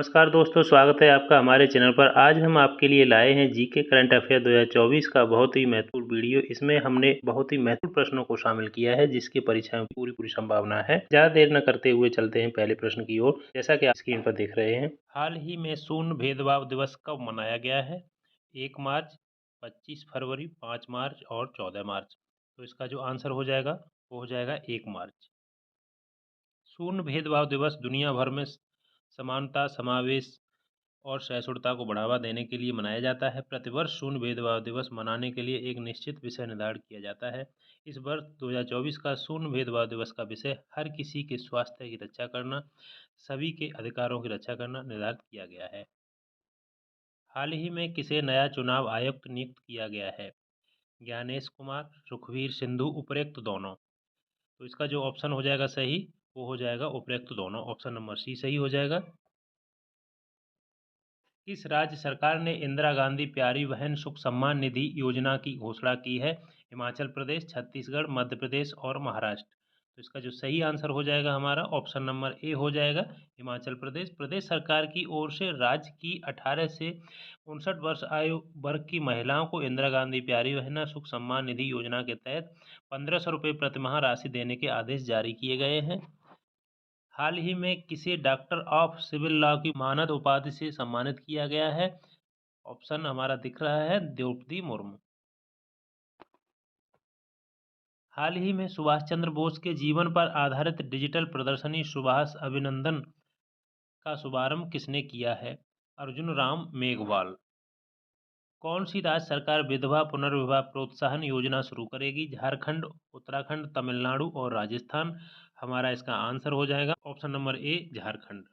नमस्कार दोस्तों, स्वागत है आपका हमारे चैनल पर। आज हम आपके लिए लाए हैं जीके करंट अफेयर 2024 का बहुत ही महत्वपूर्ण वीडियो। इसमें हमने बहुत ही महत्वपूर्ण प्रश्नों को शामिल किया है जिसकी परीक्षा में पूरी संभावना है। ज़्यादा देर न करते हुए चलते हैं पहले प्रश्न की ओर। जैसा कि आप स्क्रीन पर देख रहे हैं, हाल ही में शून्य भेदभाव दिवस कब मनाया गया है? 1 मार्च, 25 फरवरी, 5 मार्च और 14 मार्च। तो इसका जो आंसर हो जाएगा वो हो जाएगा 1 मार्च। शून्य भेदभाव दिवस दुनिया भर में समानता, समावेश और सहिष्णुता को बढ़ावा देने के लिए मनाया जाता है। प्रतिवर्ष शून्य भेदभाव दिवस मनाने के लिए एक निश्चित विषय निर्धारित किया जाता है। इस वर्ष 2024 का शून्य भेदभाव दिवस का विषय हर किसी के स्वास्थ्य की रक्षा करना, सभी के अधिकारों की रक्षा करना निर्धारित किया गया है। हाल ही में किसे नया चुनाव आयुक्त नियुक्त किया गया है? ज्ञानेश कुमार, सुखबीर सिंधु, उपरोक्त दोनों। तो इसका जो ऑप्शन हो जाएगा सही वो हो जाएगा उपरोक्त दोनों। ऑप्शन नंबर सी सही हो जाएगा। किस राज्य सरकार ने इंदिरा गांधी प्यारी बहन सुख सम्मान निधि योजना की घोषणा की है? हिमाचल प्रदेश, छत्तीसगढ़, मध्य प्रदेश और महाराष्ट्र। तो इसका जो सही आंसर हो जाएगा हमारा ऑप्शन नंबर ए हो जाएगा, हिमाचल प्रदेश। प्रदेश सरकार की ओर से राज्य की 18 से 59 वर्ष आयु वर्ग की महिलाओं को इंदिरा गांधी प्यारी बहन सुख सम्मान निधि योजना के तहत 1500 रुपये प्रतिमाह राशि देने के आदेश जारी किए गए हैं। हाल ही में किसे डॉक्टर ऑफ सिविल लॉ की मानद उपाधि से सम्मानित किया गया है? ऑप्शन हमारा दिख रहा है द्रौपदी मुर्मू। हाल ही में सुभाष चंद्र बोस के जीवन पर आधारित डिजिटल प्रदर्शनी सुभाष अभिनंदन का शुभारंभ किसने किया है? अर्जुन राम मेघवाल। कौन सी राज्य सरकार विधवा पुनर्विवाह प्रोत्साहन योजना शुरू करेगी? झारखंड, उत्तराखंड, तमिलनाडु और राजस्थान। हमारा इसका आंसर हो जाएगा ऑप्शन नंबर ए, झारखंड।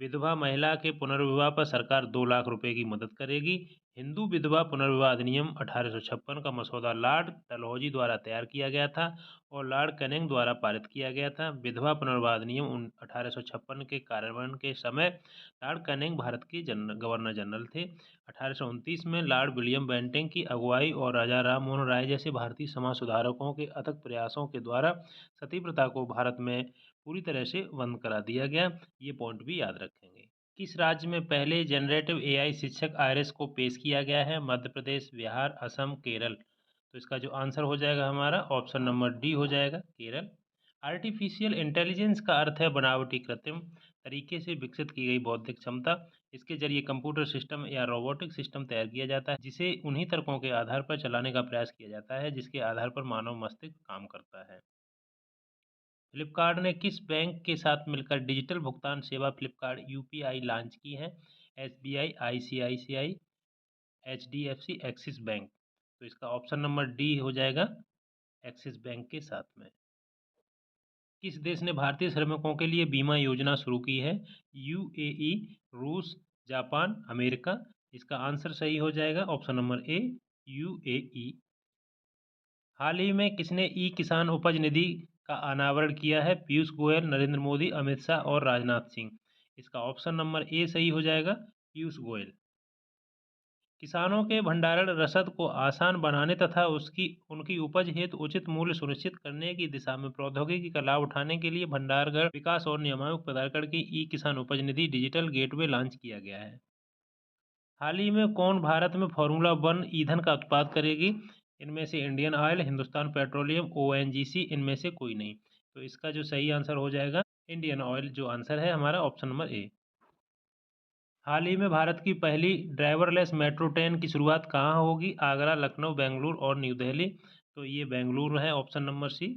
विधवा महिला के पुनर्विवाह पर सरकार 2 लाख रुपए की मदद करेगी। हिंदू विधवा पुनर्विवाह अधिनियम 1856 का मसौदा लॉर्ड डलहौजी द्वारा तैयार किया गया था और लॉर्ड कैनिंग द्वारा पारित किया गया था। विधवा पुनर्विवाह अधिनियम 1856 के कार्यान्वयन के समय लॉर्ड कैनिंग भारत के गवर्नर जनरल थे। 1829 में लॉर्ड विलियम बेंटिंक की अगुवाई और राजा राम मोहन राय जैसे भारतीय समाज सुधारकों के अथक प्रयासों के द्वारा सती प्रथा को भारत में पूरी तरह से बंद करा दिया गया। ये पॉइंट भी याद रखेंगे। किस राज्य में पहले जनरेटिव एआई शिक्षक आईरिस को पेश किया गया है? मध्य प्रदेश, बिहार, असम, केरल। तो इसका जो आंसर हो जाएगा हमारा ऑप्शन नंबर डी हो जाएगा, केरल। आर्टिफिशियल इंटेलिजेंस का अर्थ है बनावटी कृत्रिम तरीके से विकसित की गई बौद्धिक क्षमता। इसके जरिए कंप्यूटर सिस्टम या रोबोटिक सिस्टम तैयार किया जाता है जिसे उन्हीं तर्कों के आधार पर चलाने का प्रयास किया जाता है जिसके आधार पर मानव मस्तिष्क काम करता है। फ्लिपकार्ट ने किस बैंक के साथ मिलकर डिजिटल भुगतान सेवा फ्लिपकार्ट यूपीआई लॉन्च की है? SBI, ICICI, HDFC, axis bank. तो इसका ऑप्शन नंबर डी हो जाएगा, एक्सिस बैंक के साथ में। किस देश ने भारतीय श्रमिकों के लिए बीमा योजना शुरू की है? यूएई, रूस, जापान, अमेरिका। इसका आंसर सही हो जाएगा ऑप्शन नंबर ए, यूएई। हाल ही में किसने ई किसान उपज निधि का अनावरण किया है? पीयूष गोयल, नरेंद्र मोदी, अमित शाह और राजनाथ सिंह। इसका ऑप्शन नंबर ए सही हो जाएगा, पीयूष गोयल। किसानों के भंडारण रसद को आसान बनाने तथा उनकी उपज हेतु उचित मूल्य सुनिश्चित करने की दिशा में प्रौद्योगिकी का लाभ उठाने के लिए भंडारगढ़ विकास और नियामक प्राधिकरण की ई किसान उपज निधि डिजिटल गेटवे लॉन्च किया गया है। हाल ही में कौन भारत में फार्मूला 1 ईंधन का उत्पाद करेगी? इनमें से Indian oil, Hindustan petroleum, ONGC, इनमें से कोई नहीं। तो इसका जो सही आंसर हो जाएगा इंडियन ऑयल, जो आंसर है हमारा ऑप्शन नंबर ए। हाल ही में भारत की पहली ड्राइवरलेस मेट्रो ट्रेन की शुरुआत कहाँ होगी? आगरा, लखनऊ, बेंगलुरु और न्यू दिल्ली। तो ये बेंगलुरु है, ऑप्शन नंबर सी।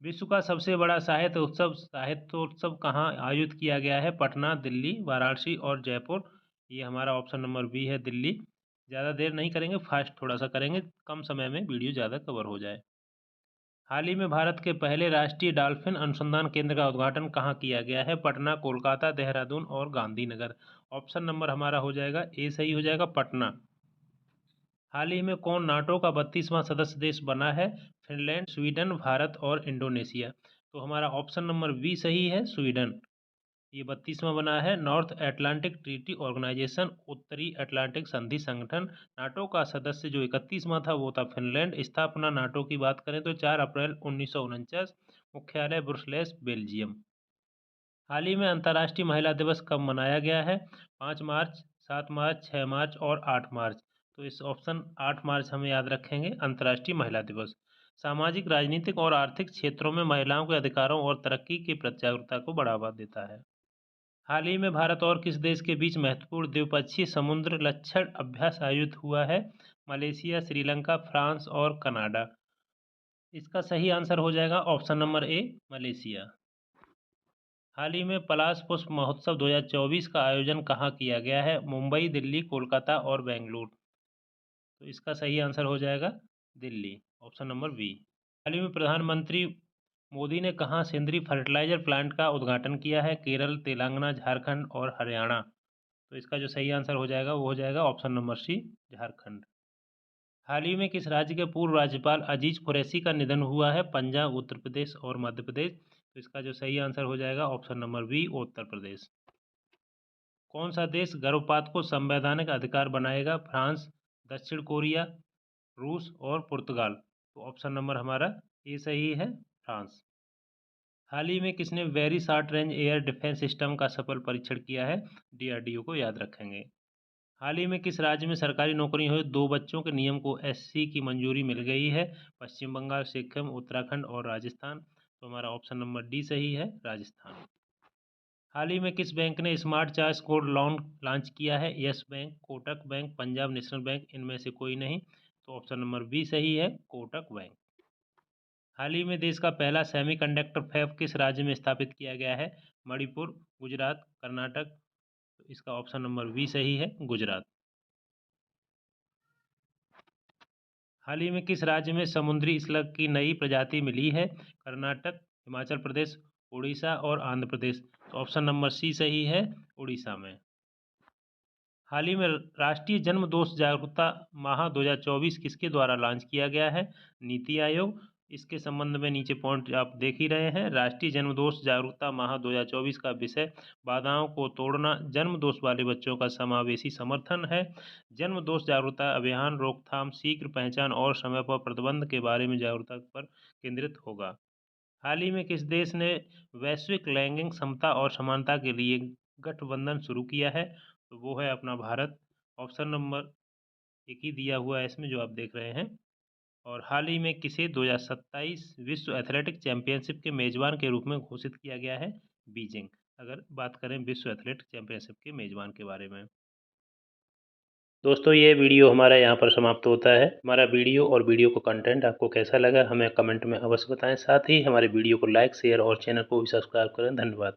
विश्व का सबसे बड़ा साहित्योत्सव कहाँ आयोजित किया गया है? पटना, दिल्ली, वाराणसी और जयपुर। ये हमारा ऑप्शन नंबर बी है, दिल्ली। ज़्यादा देर नहीं करेंगे, फास्ट थोड़ा सा करेंगे, कम समय में वीडियो ज़्यादा कवर हो जाए। हाल ही में भारत के पहले राष्ट्रीय डॉल्फिन अनुसंधान केंद्र का उद्घाटन कहाँ किया गया है? पटना, कोलकाता, देहरादून और गांधीनगर। ऑप्शन नंबर हमारा हो जाएगा ए सही हो जाएगा, पटना। हाल ही में कौन नाटो का 32वां सदस्य देश बना है? फिनलैंड, स्वीडन, भारत और इंडोनेशिया। तो हमारा ऑप्शन नंबर बी सही है, स्वीडन। ये 32वां बना है। नॉर्थ अटलांटिक ट्रीटी ऑर्गेनाइजेशन, उत्तरी अटलांटिक संधि संगठन। नाटो का सदस्य जो 31वां था वो था फिनलैंड। स्थापना नाटो की बात करें तो 4 अप्रैल 1949। मुख्यालय ब्रुसेल्स, बेल्जियम। हाल ही में अंतर्राष्ट्रीय महिला दिवस कब मनाया गया है? 5 मार्च, 7 मार्च, 6 मार्च और 8 मार्च। तो इस ऑप्शन 8 मार्च हमें याद रखेंगे, अंतर्राष्ट्रीय महिला दिवस। सामाजिक, राजनीतिक और आर्थिक क्षेत्रों में महिलाओं के अधिकारों और तरक्की की प्रति जागरूकता को बढ़ावा देता है। हाल ही में भारत और किस देश के बीच महत्वपूर्ण द्विपक्षीय समुद्र लक्षण अभ्यास आयोजित हुआ है? मलेशिया, श्रीलंका, फ्रांस और कनाडा। इसका सही आंसर हो जाएगा ऑप्शन नंबर ए, मलेशिया। हाल ही में पलाश पुष्प महोत्सव 2024 का आयोजन कहाँ किया गया है? मुंबई, दिल्ली, कोलकाता और बेंगलुरु। तो इसका सही आंसर हो जाएगा दिल्ली, ऑप्शन नंबर बी। हाल ही में प्रधानमंत्री मोदी ने कहाँ सेंद्रीय फर्टिलाइजर प्लांट का उद्घाटन किया है? केरल, तेलंगाना, झारखंड और हरियाणा। तो इसका जो सही आंसर हो जाएगा वो हो जाएगा ऑप्शन नंबर सी, झारखंड। हाल ही में किस राज्य के पूर्व राज्यपाल अजीज कुरैशी का निधन हुआ है? पंजाब, उत्तर प्रदेश और मध्य प्रदेश। तो इसका जो सही आंसर हो जाएगा option number B, Uttar Pradesh. कौन सा देश गर्भपात को संवैधानिक अधिकार बनाएगा? फ्रांस, दक्षिण कोरिया, रूस और पुर्तगाल। तो ऑप्शन नंबर हमारा ए सही है, फ्रांस। हाल ही में किसने very short range air defence system का सफल परीक्षण किया है? डीआरडीओ को याद रखेंगे। हाल ही में किस राज्य में सरकारी नौकरी हुए 2 बच्चों के नियम को एससी की मंजूरी मिल गई है? पश्चिम बंगाल, सिक्किम, उत्तराखंड और राजस्थान। तो हमारा ऑप्शन नंबर डी सही है, राजस्थान। हाल ही में किस बैंक ने smart charge code loan launch किया है? Yes bank, Kotak bank, Punjab national bank, इनमें से कोई नहीं। तो ऑप्शन नंबर बी सही है, कोटक बैंक। हाल ही में देश का पहला सेमीकंडक्टर फैब किस राज्य में स्थापित किया गया है? मणिपुर, गुजरात, कर्नाटक। तो इसका ऑप्शन नंबर बी सही है, गुजरात। हाल ही में किस राज्य में समुद्री स्लग की नई प्रजाति मिली है? कर्नाटक, हिमाचल प्रदेश, उड़ीसा और आंध्र प्रदेश। तो ऑप्शन नंबर सी सही है, उड़ीसा में। हाल ही में राष्ट्रीय जन्म दोष जागरूकता माह 2024 किसके द्वारा लॉन्च किया गया है? नीति आयोग। इसके संबंध में नीचे पॉइंट आप देख ही रहे हैं। राष्ट्रीय जन्म दोष जागरूकता माह 2024 का विषय बाधाओं को तोड़ना, जन्म दोष वाले बच्चों का समावेशी समर्थन है। जन्म दोष जागरूकता अभियान रोकथाम, शीघ्र पहचान और समय पर प्रतिबंध के बारे में जागरूकता पर केंद्रित होगा। हाल ही में किस देश ने वैश्विक लैंगिक समता और समानता के लिए गठबंधन शुरू किया है? तो वो है अपना भारत। ऑप्शन नंबर एक ही दिया हुआ है इसमें जो आप देख रहे हैं। और हाल ही में किसे 2027 विश्व एथलेटिक चैंपियनशिप के मेजबान के रूप में घोषित किया गया है? बीजिंग। अगर बात करें विश्व एथलेटिक चैंपियनशिप के मेजबान के बारे में। दोस्तों ये वीडियो हमारा यहाँ पर समाप्त होता है। हमारा वीडियो और वीडियो को कंटेंट आपको कैसा लगा हमें कमेंट में अवश्य बताएं। साथ ही हमारे वीडियो को लाइक, शेयर और चैनल को भी सब्सक्राइब करें। धन्यवाद।